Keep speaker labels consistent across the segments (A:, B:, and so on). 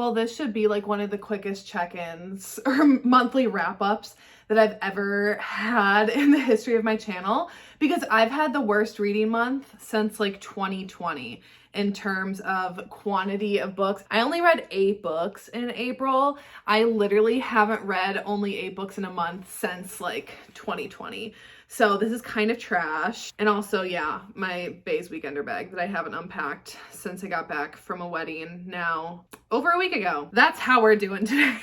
A: Well, this should be like one of the quickest check-ins or monthly wrap-ups that I've ever had in the history of my channel, because I've had the worst reading month since like 2020 in terms of quantity of books. I only read 8 books in April. I literally haven't read only 8 books in a month since like 2020. So this is kind of trash. And also, yeah, my Bays Weekender bag that I haven't unpacked since I got back from a wedding now over a week ago. That's how we're doing today.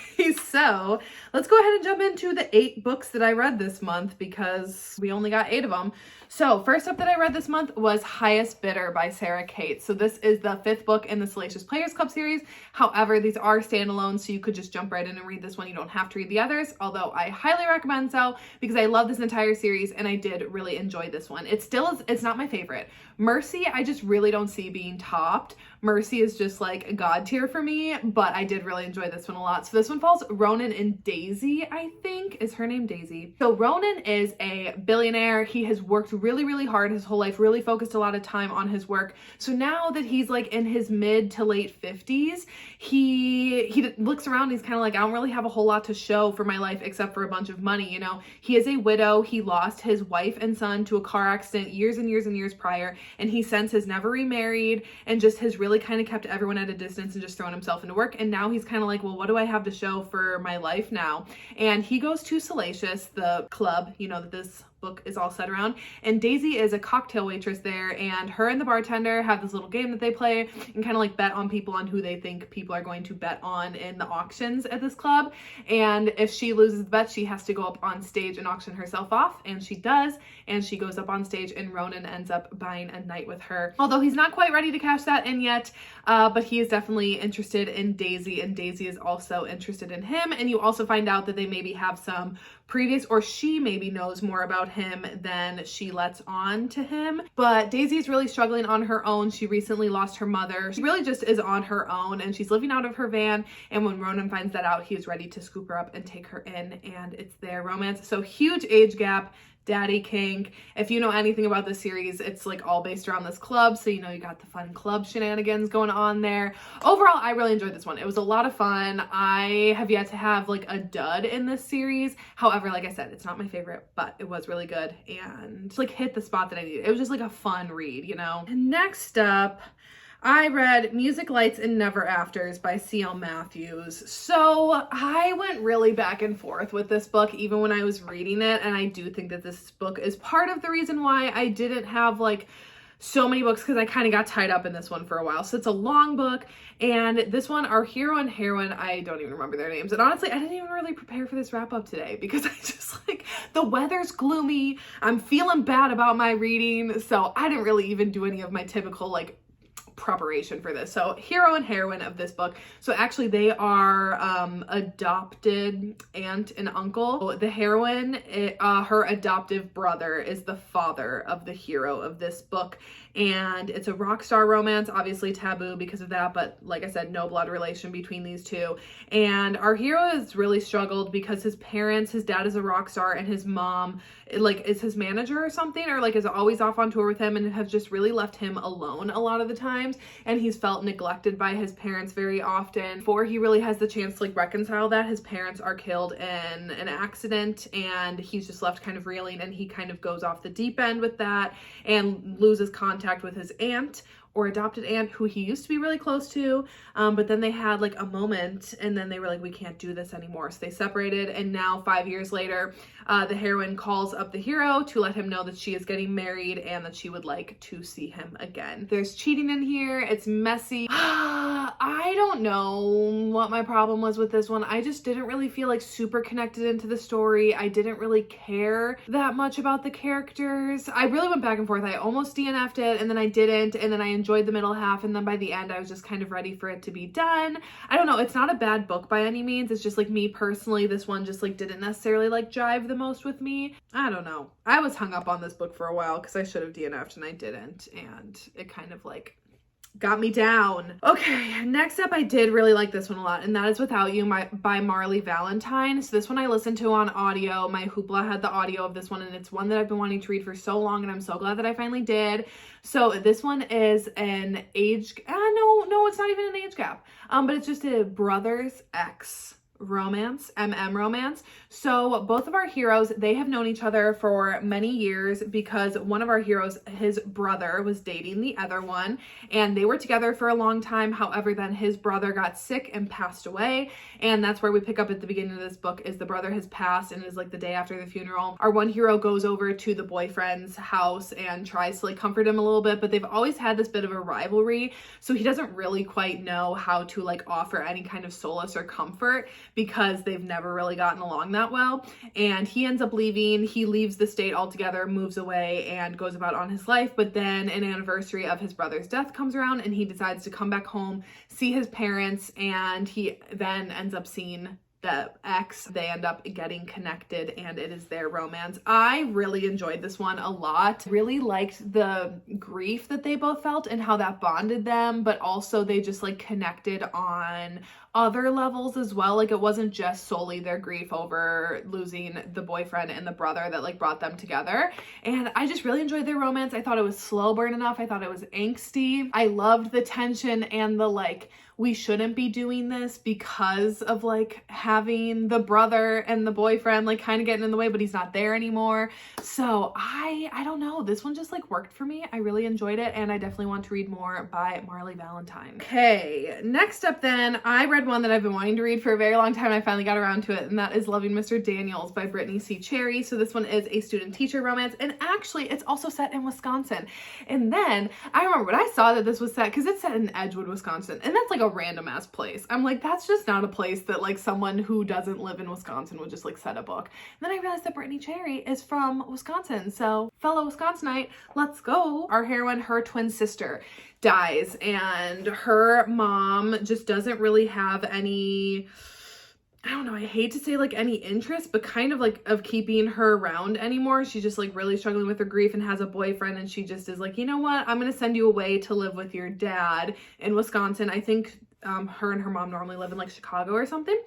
A: So let's go ahead and jump into the 8 books that I read this month, because we only got 8 of them. So first up that I read this month was Highest Bidder by Sarah Kate. So this is the 5th book in the Salacious Players Club series. However, these are standalone, so you could just jump right in and read this one. You don't have to read the others, although I highly recommend so, because I love this entire series and I did really enjoy this one. It still is, it's not my favorite. Mercy, I just really don't see being topped. Mercy is just like a god tier for me, but I did really enjoy this one a lot. So this one follows Ronan and Daisy, I think. Is her name Daisy? So Ronan is a billionaire. He has worked really, really hard his whole life, really focused a lot of time on his work. So now that he's like in his mid to late 50s, he looks around and he's kind of like, I don't really have a whole lot to show for my life except for a bunch of money, you know? He is a widow. He lost his wife and son to a car accident years and years and years prior, and he since has never remarried and just has really kind of kept everyone at a distance and just thrown himself into work. And now he's kind of like, well, what do I have to show for my life now? And he goes to Salacious, the club, you know, that this book is all set around, and Daisy is a cocktail waitress there, and her and the bartender have this little game that they play and kind of like bet on people, on who they think people are going to bet on in the auctions at this club. And if she loses the bet, she has to go up on stage and auction herself off, and she does, and she goes up on stage, and Ronan ends up buying a night with her, although he's not quite ready to cash that in yet, but he is definitely interested in Daisy, and Daisy is also interested in him. And you also find out that they maybe have some previous, or she maybe knows more about him than she lets on to him. But Daisy is really struggling on her own. She recently lost her mother. She really just is on her own, and she's living out of her van. And when Ronan finds that out, he is ready to scoop her up and take her in, and it's their romance. So huge age gap, daddy kink. If you know anything about this series, it's like all based around this club, so you know you got the fun club shenanigans going on there. Overall, I really enjoyed this one. It was a lot of fun. I have yet to have like a dud in this series. However, like I said, it's not my favorite, but it was really good and like hit the spot that I needed. It was just like a fun read, you know. And next up, I read Music, Lights, and Never Afters by C.L. Matthews. So I went really back and forth with this book even when I was reading it, and I do think that this book is part of the reason why I didn't have like so many books, because I kind of got tied up in this one for a while. So it's a long book, and this one, our hero and heroine, I don't even remember their names. And honestly, I didn't even really prepare for this wrap up today, because I just like, the weather's gloomy. I'm feeling bad about my reading. So I didn't really even do any of my typical like preparation for this. So hero and heroine of this book, so actually they are adopted aunt and uncle. The heroine, her adoptive brother is the father of the hero of this book, and it's a rock star romance, obviously taboo because of that, but like I said, no blood relation between these two. And our hero has really struggled because his parents, his dad is a rock star, and his mom like is his manager or something, or like is always off on tour with him, and have just really left him alone a lot of the times, and he's felt neglected by his parents very often. Before he really has the chance to like reconcile that, his parents are killed in an accident, and he's just left kind of reeling, and he kind of goes off the deep end with that and loses contact with his aunt, or adopted aunt, who he used to be really close to, but then they had like a moment, and then they were like, we can't do this anymore, so they separated. And now 5 years later, the heroine calls up the hero to let him know that she is getting married and that she would like to see him again. There's cheating in here, it's messy. I don't know what my problem was with this one. I just didn't really feel like super connected into the story. I didn't really care that much about the characters. I really went back and forth. I almost DNF'd it, and then I didn't, and then I enjoyed the middle half, and then by the end I was just kind of ready for it to be done. I don't know, it's not a bad book by any means. It's just like, me personally, this one just like didn't necessarily like jive the most with me. I don't know. I was hung up on this book for a while because I should have DNF'd and I didn't, and it kind of like got me down. Okay, next up, I did really like this one a lot, and that is Without You by Marley Valentine. So this one I listened to on audio. My Hoopla had the audio of this one, and it's one that I've been wanting to read for so long, and I'm so glad that I finally did. So this one is an age, no, it's not even an age gap, but it's just a brother's ex romance, romance. So both of our heroes, they have known each other for many years because one of our heroes, his brother, was dating the other one, and they were together for a long time. However, then his brother got sick and passed away, and that's where we pick up at the beginning of this book, is the brother has passed, and it is like the day after the funeral. Our one hero goes over to the boyfriend's house and tries to like comfort him a little bit, but they've always had this bit of a rivalry, so he doesn't really quite know how to like offer any kind of solace or comfort, because they've never really gotten along that well. And he ends up leaving. He leaves the state altogether, moves away, and goes about on his life. But then an anniversary of his brother's death comes around, and he decides to come back home, see his parents, and he then ends up seeing the ex. They end up getting connected, and it is their romance. I really enjoyed this one a lot. Really liked the grief that they both felt and how that bonded them, but also they just like connected on other levels as well. Like it wasn't just solely their grief over losing the boyfriend and the brother that like brought them together. And I just really enjoyed their romance. I thought it was slow burn enough. I thought it was angsty. I loved the tension and the like, we shouldn't be doing this because of like having the brother and the boyfriend like kind of getting in the way, but he's not there anymore. So I don't know, this one just like worked for me. I really enjoyed it, and I definitely want to read more by Marley Valentine. Okay, next up then, I read one that I've been wanting to read for a very long time. I finally got around to it, and that is Loving Mr. Daniels by Brittany C. Cherry. So this one is a student-teacher romance, and actually it's also set in Wisconsin. And then I remember when I saw that this was set, because it's set in Edgewood, Wisconsin, and that's like a random ass place. I'm like, that's just not a place that like someone who doesn't live in Wisconsin would just like set a book. And then I realized that Brittany Cherry is from Wisconsin. So fellow Wisconsinite, let's go. Our heroine, her twin sister dies, and her mom just doesn't really have any, I don't know, I hate to say like any interest, but kind of like of keeping her around anymore. She's just like really struggling with her grief and has a boyfriend, and she just is like, you know what, I'm gonna send you away to live with your dad in Wisconsin. I think her and her mom normally live in like Chicago or something.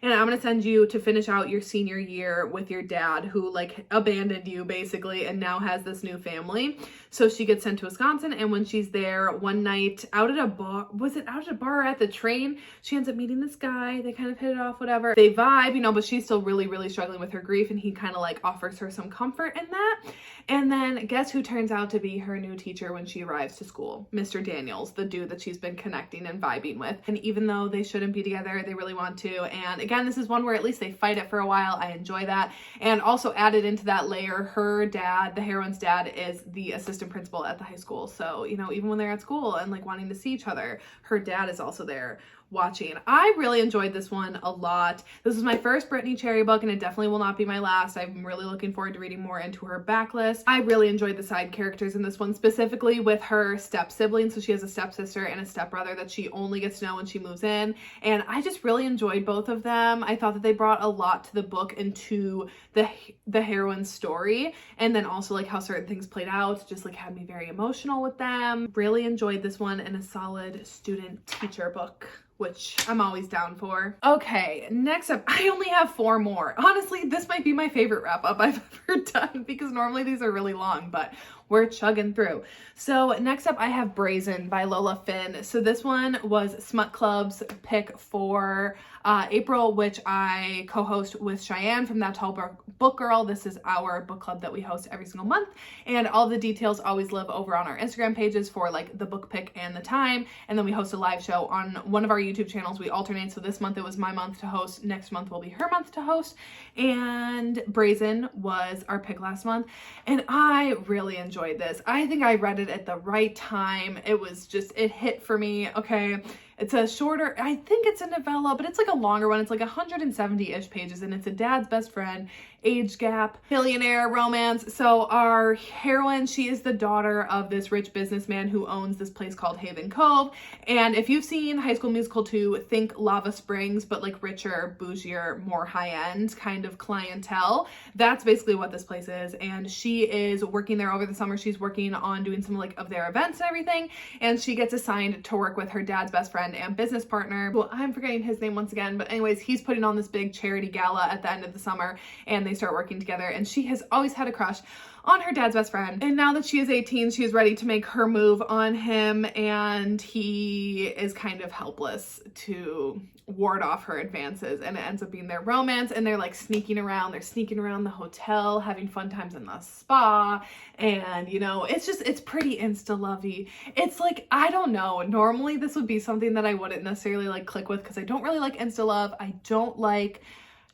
A: And I'm gonna send you to finish out your senior year with your dad, who like abandoned you basically and now has this new family. So she gets sent to Wisconsin, and when she's there one night out at a bar, was it out at a bar or at the train? She ends up meeting this guy. They kind of hit it off, whatever. They vibe, you know, but she's still really, really struggling with her grief, and he kind of like offers her some comfort in that. And then guess who turns out to be her new teacher when she arrives to school? Mr. Daniels, the dude that she's been connecting and vibing with. And even though they shouldn't be together, they really want to. And again, this is one where at least they fight it for a while. I enjoy that. And also added into that layer, her dad, the heroine's dad, is the assistant principal at the high school. So, you know, even when they're at school and like wanting to see each other, her dad is also there watching. I really enjoyed this one a lot. This was my first Brittany Cherry book, and it definitely will not be my last. I'm really looking forward to reading more into her backlist. I really enjoyed the side characters in this one, specifically with her step siblings. So she has a stepsister and a stepbrother that she only gets to know when she moves in, and I just really enjoyed both of them. I thought that they brought a lot to the book and to the heroine's story, and then also like how certain things played out just like had me very emotional with them. Really enjoyed this one, and a solid student teacher book, which I'm always down for. Okay, next up, I only have 4 more. Honestly, this might be my favorite wrap up I've ever done, because normally these are really long, but we're chugging through. So next up, I have Brazen by Lola Finn. So this one was Smut Club's pick for April, which I co-host with Cheyenne from That Tall Book Girl. This is our book club that we host every single month, and all the details always live over on our Instagram pages for like the book pick and the time. And then we host a live show on one of our YouTube channels. We alternate. So this month it was my month to host. Next month will be her month to host. And Brazen was our pick last month, and I really enjoyed this. I think I read it at the right time. It was just, it hit for me. Okay. It's a shorter, I think it's a novella, but it's like a longer one. It's like 170-ish pages, and it's a dad's best friend, age gap, millionaire romance. So our heroine, she is the daughter of this rich businessman who owns this place called Haven Cove. And if you've seen High School Musical 2, think Lava Springs, but like richer, bougier, more high-end kind of clientele. That's basically what this place is. And she is working there over the summer. She's working on doing some like of their events and everything. And she gets assigned to work with her dad's best friend and business partner. Well, I'm forgetting his name once again, but anyways, he's putting on this big charity gala at the end of the summer, and they start working together. And she has always had a crush on her dad's best friend. And now that she is 18, she is ready to make her move on him, and he is kind of helpless to ward off her advances, and it ends up being their romance. And they're like sneaking around the hotel, having fun times in the spa, and you know, it's pretty insta-lovey. It's like, I don't know, normally this would be something that I wouldn't necessarily like click with, because I don't really like insta-love. I don't like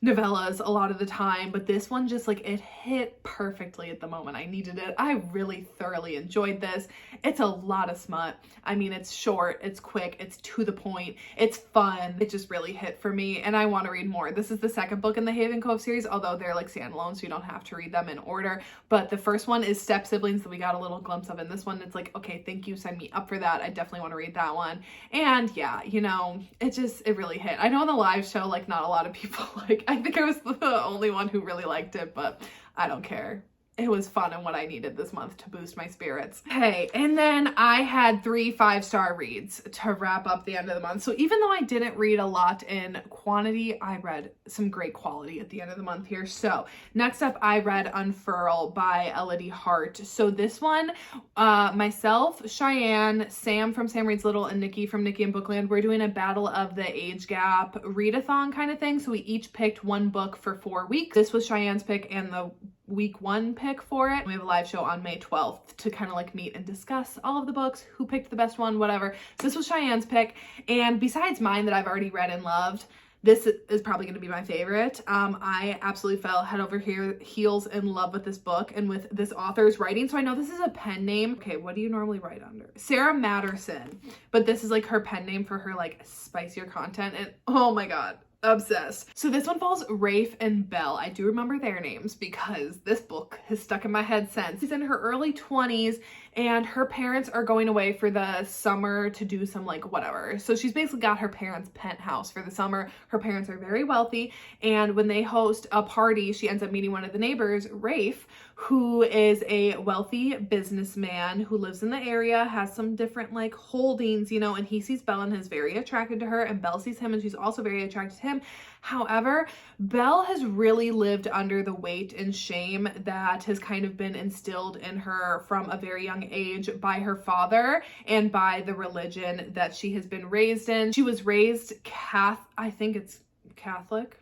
A: novellas a lot of the time, but this one just like, it hit perfectly at the moment I needed it. I really thoroughly enjoyed this. It's a lot of smut. I mean, it's short, it's quick, it's to the point, it's fun. It just really hit for me, and I want to read more. This is the second book in the Haven Cove series, although they're like standalone, so you don't have to read them in order. But the first one is Step Siblings that we got a little glimpse of in this one. It's like, okay, thank you, sign me up for that. I definitely want to read that one. And yeah, you know, it really hit. I know in the live show, like, not a lot of people like, I think I was the only one who really liked it, but I don't care. It was fun and what I needed this month to boost my spirits. Okay, and then I had 3 5-star reads to wrap up the end of the month. So even though I didn't read a lot in quantity, I read some great quality at the end of the month here. So next up, I read Unfurl by Elodie Hart. So this one, myself, Cheyenne, Sam from Sam Reads Little, and Nikki from Nikki and Bookland, we're doing a battle of the age gap readathon kind of thing. So we each picked one book for 4 weeks. This was Cheyenne's pick and the week 1 pick for it. We have a live show on May 12th to kind of like meet and discuss all of the books, who picked the best one, whatever. So this was Cheyenne's pick, and besides mine that I've already read and loved, this is probably going to be my favorite. I absolutely fell head over heels in love with this book and with this author's writing. So I know this is a pen name. Okay, what do you normally write under? Sarah Matterson, but this is like her pen name for her like spicier content, and oh my god, obsessed. So this one follows Rafe and Belle. I do remember their names because this book has stuck in my head since. She's in her early 20s, and her parents are going away for the summer to do some like whatever. So she's basically got her parents' penthouse for the summer. Her parents are very wealthy, and when they host a party, she ends up meeting one of the neighbors, Rafe, who is a wealthy businessman who lives in the area, has some different like holdings, you know, and he sees Belle and is very attracted to her, and Belle sees him and she's also very attracted to him. However, Belle has really lived under the weight and shame that has kind of been instilled in her from a very young age by her father and by the religion that she has been raised in. She was raised I think it's Catholic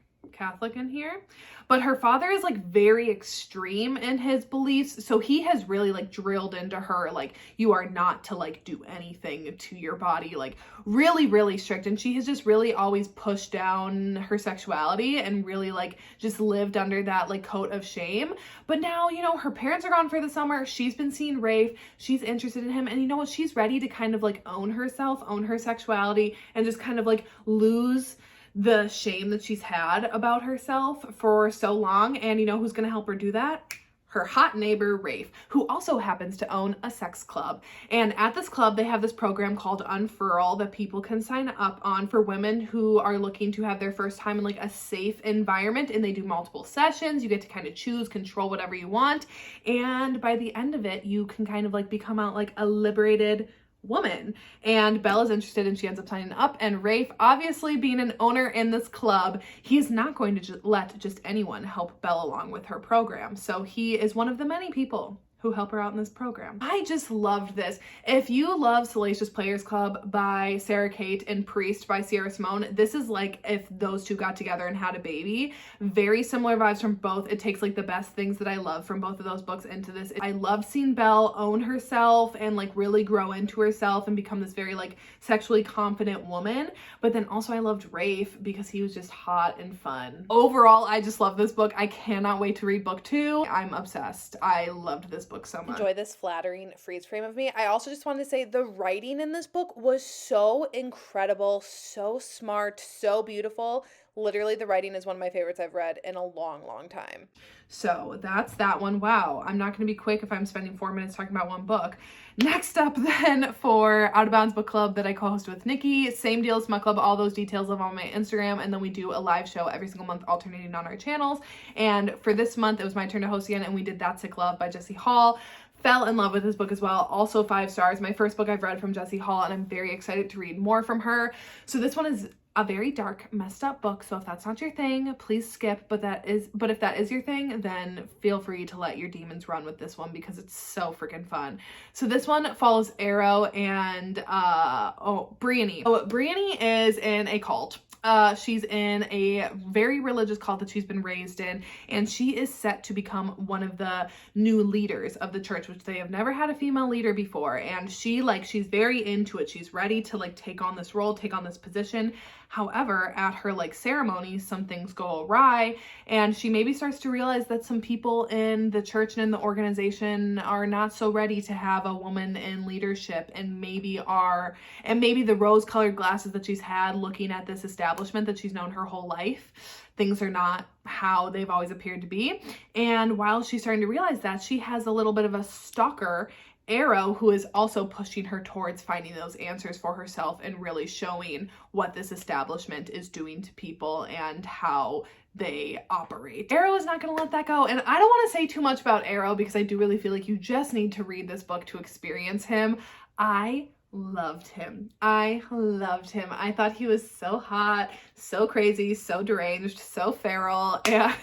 A: in here, but her father is like very extreme in his beliefs, so he has really like drilled into her like, you are not to like do anything to your body, like really strict. And she has just really always pushed down her sexuality and really like just lived under that like coat of shame. But now, you know, her parents are gone for the summer, she's been seeing Rafe, she's interested in him, and you know what, she's ready to kind of like own herself, own her sexuality, and just kind of like lose the shame that she's had about herself for so long. And you know who's gonna help her do that? Her hot neighbor, Rafe, who also happens to own a sex club. And at this club, they have this program called Unfurl that people can sign up on for women who are looking to have their first time in like a safe environment. And they do multiple sessions. You get to kind of choose, control whatever you want. And by the end of it, you can kind of like become out like a liberated woman. And Belle is interested, and she ends up signing up. And Rafe, obviously being an owner in this club, he is not going to let just anyone help Belle along with her program. So he is one of the many people who help her out in this program. I just loved this. If you love Salacious Players Club by Sarah Kate and Priest by Sierra Simone, this is like if those two got together and had a baby. Very similar vibes from both. It takes like the best things that I love from both of those books into this. I love seeing Belle own herself and like really grow into herself and become this very like sexually confident woman. But then also I loved Rafe because he was just hot and fun. Overall, I just love this book. I cannot wait to read book 2. I'm obsessed. I loved this book book so much.
B: Enjoy this flattering freeze frame of me. I also just wanted to say the writing in this book was so incredible, so smart, so beautiful. Literally, the writing is one of my favorites I've read in a long, long time.
A: So that's that one. Wow. I'm not going to be quick if I'm spending 4 minutes talking about one book. Next up then for Out of Bounds Book Club that I co-host with Nikki, same deal as my club, all those details live on my Instagram, and then we do a live show every single month alternating on our channels. And for this month, it was my turn to host again, and we did That's Sick Love by Jessie Hall. Fell in love with this book as well. Also 5 stars. My first book I've read from Jessie Hall, and I'm very excited to read more from her. So this one is a very dark, messed up book. So if that's not your thing, please skip. But if that is your thing, then feel free to let your demons run with this one because it's so freaking fun. So this one follows Arrow and Brienne. So Brienne is in a cult. She's in a very religious cult that she's been raised in, and she is set to become one of the new leaders of the church, which they have never had a female leader before. And she's very into it. She's ready to take on this role, take on this position. However, at her ceremony, some things go awry, and she maybe starts to realize that some people in the church and in the organization are not so ready to have a woman in leadership, and maybe the rose-colored glasses that she's had looking at this establishment that she's known her whole life, things are not how they've always appeared to be. And while she's starting to realize that, she has a little bit of a stalker, Arrow, who is also pushing her towards finding those answers for herself and really showing what this establishment is doing to people and how they operate. Arrow is not going to let that go. And I don't want to say too much about Arrow because I do really feel like you just need to read this book to experience him. I loved him. I thought he was so hot, so crazy, so deranged, so feral, and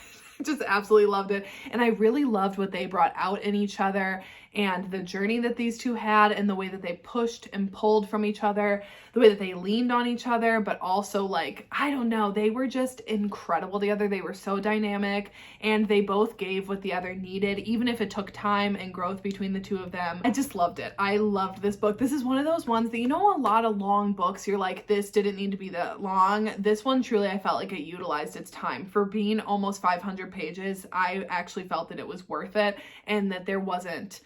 A: just absolutely loved it. And I really loved what they brought out in each other and the journey that these two had and the way that they pushed and pulled from each other, the way that they leaned on each other, but also I don't know, they were just incredible together. They were so dynamic and they both gave what the other needed, even if it took time and growth between the two of them. I just loved it. I loved this book. This is one of those ones that, a lot of long books, you're like, this didn't need to be that long. This one, truly, I felt like it utilized its time. For being almost 500 pages, I actually felt that it was worth it and that there wasn't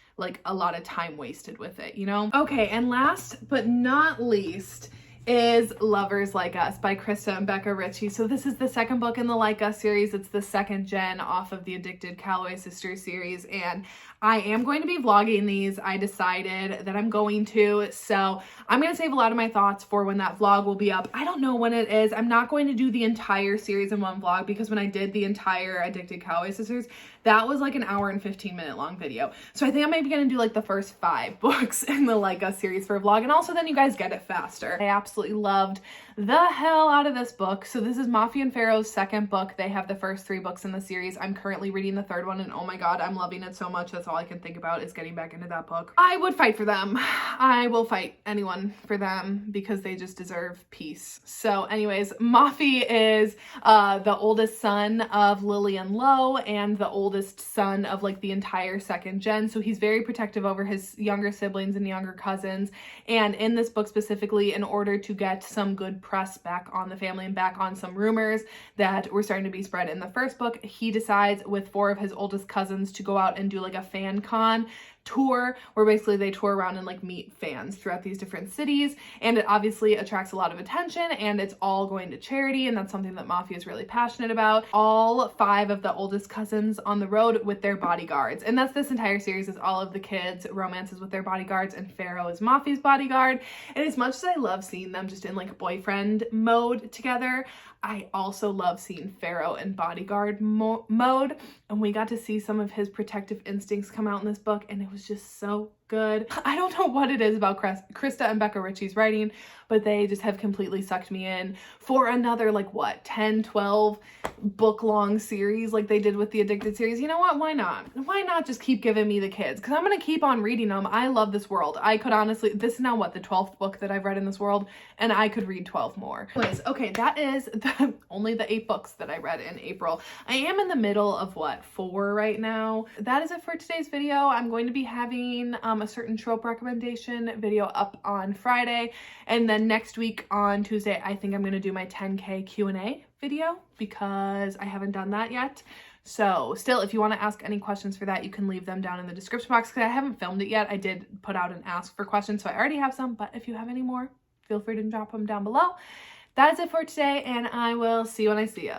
A: a lot of time wasted with it, Okay, and last but not least is Lovers Like Us by Krista and Becca Ritchie. So this is the second book in the Like Us series. It's the second gen off of the Addicted Calloway Sisters series, and I am going to be vlogging these. I decided that I'm going to, so I'm going to save a lot of my thoughts for when that vlog will be up. I don't know when it is. I'm not going to do the entire series in one vlog because when I did the entire Addicted Calloway Sisters, that was an hour and 15-minute long video. So I think I'm maybe going to do the first 5 books in the Like Us series for a vlog, and also then you guys get it faster. I absolutely loved the hell out of this book. So this is Mafi and Pharaoh's second book. They have the first 3 books in the series. I'm currently reading the third one, and oh my god, I'm loving it so much. That's all I can think about is getting back into that book. I would fight for them. I will fight anyone for them because they just deserve peace. So anyways, Mafi is the oldest son of Lily and Lo and the oldest son of the entire second gen. So he's very protective over his younger siblings and younger cousins. And in this book specifically, in order to get some good press back on the family and back on some rumors that were starting to be spread in the first book, he decides with 4 of his oldest cousins to go out and do a fan con tour where basically they tour around and meet fans throughout these different cities, and it obviously attracts a lot of attention and it's all going to charity, and that's something that Mafi is really passionate about. All 5 of the oldest cousins on the road with their bodyguards, and that's this entire series, is all of the kids' romances with their bodyguards, and Pharaoh is Mafi's bodyguard. And as much as I love seeing them just in boyfriend mode together, I also love seeing Pharaoh in bodyguard mode, and we got to see some of his protective instincts come out in this book, and it was just so good. I don't know what it is about Krista and Becca Ritchie's writing, but they just have completely sucked me in for another 10, 12 book long series like they did with the Addicted series. You know what? Why not? Why not just keep giving me the kids? Because I'm going to keep on reading them. I love this world. I could honestly, this is now the 12th book that I've read in this world, and I could read 12 more. Anyways, okay, that is only the 8 books that I read in April. I am in the middle of 4 right now. That is it for today's video. I'm going to be having a certain trope recommendation video up on Friday. And then next week on Tuesday, I think I'm going to do my 10K Q&A video because I haven't done that yet. So still, if you want to ask any questions for that, you can leave them down in the description box because I haven't filmed it yet. I did put out an ask for questions, so I already have some, but if you have any more, feel free to drop them down below. That is it for today, and I will see you when I see you.